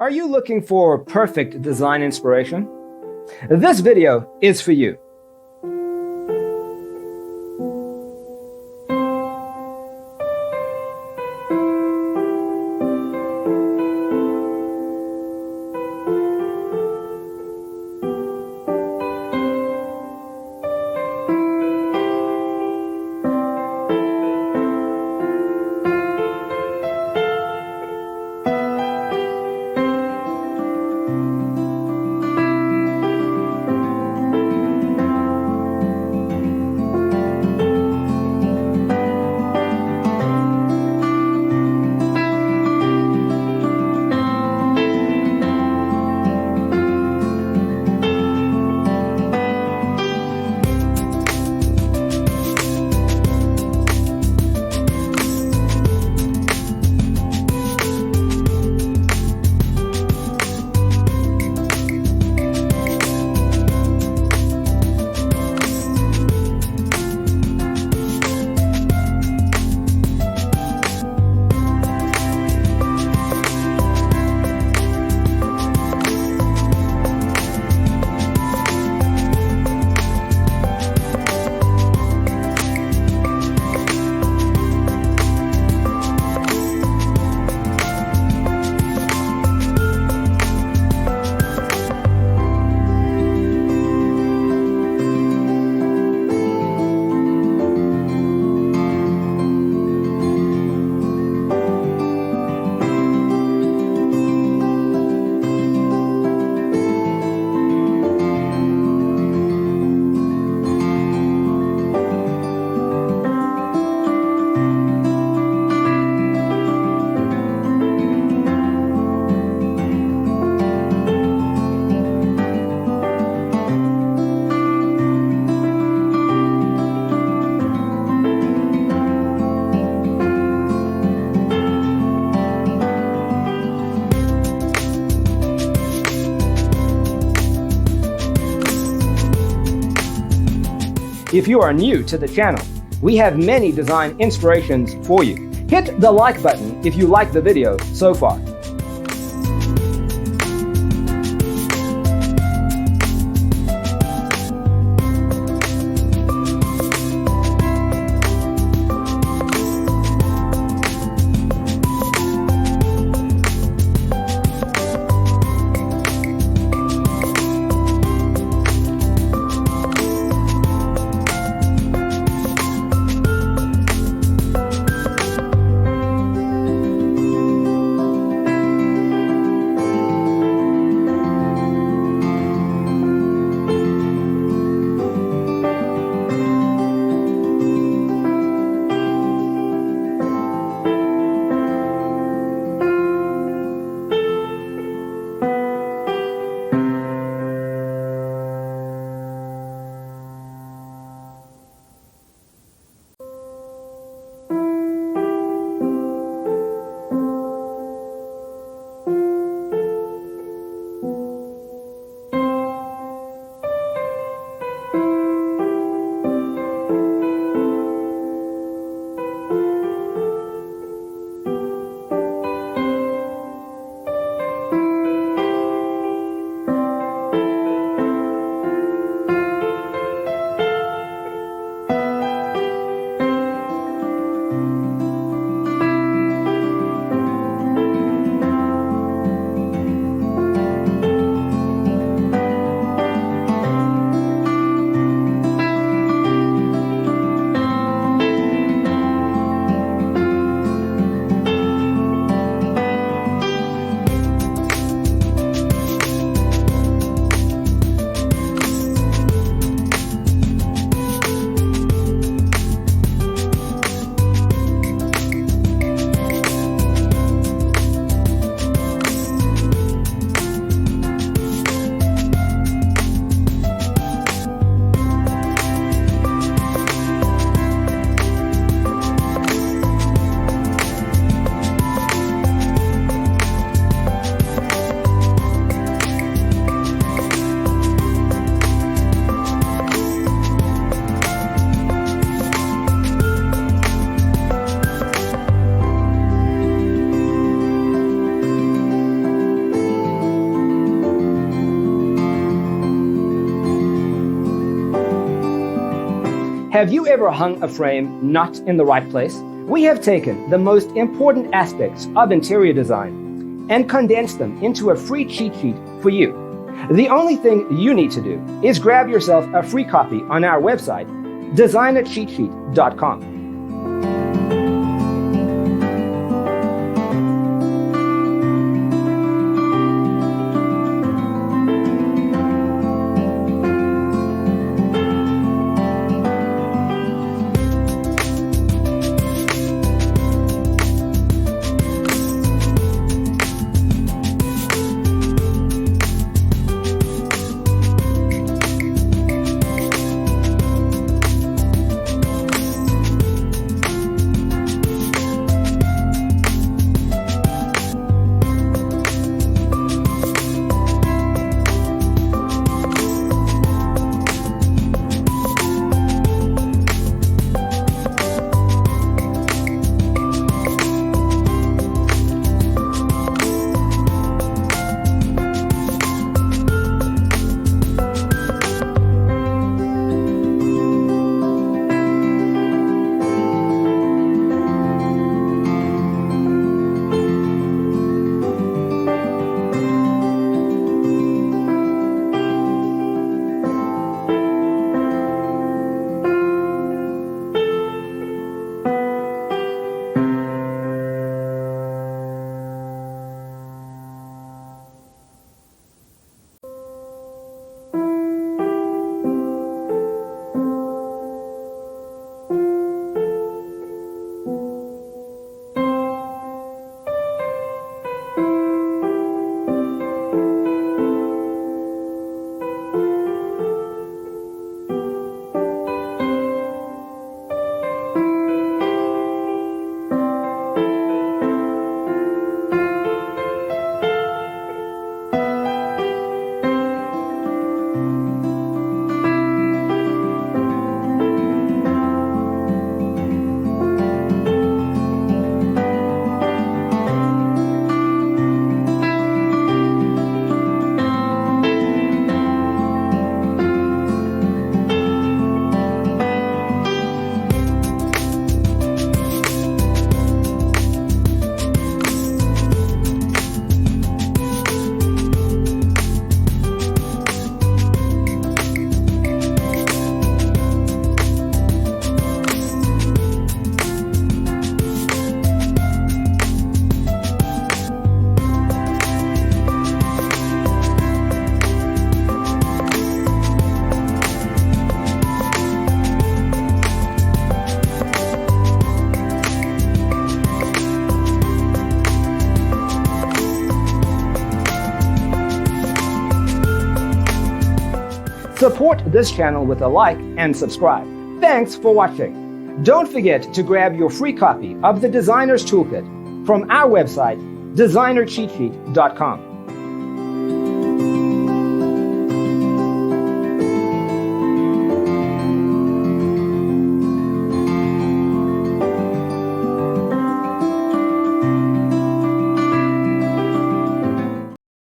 Are you looking for perfect design inspiration? This video is for you. If you are new to the channel, we have many design inspirations for you. Hit the like button if you like the video so far. Have you ever hung a frame not in the right place? We have taken the most important aspects of interior design and condensed them into a free cheat sheet for you. The only thing you need to do is grab yourself a free copy on our website, designercheatsheet.com. Support this channel with a like and subscribe. Thanks for watching. Don't forget to grab your free copy of the Designer's Toolkit from our website, designercheatsheet.com.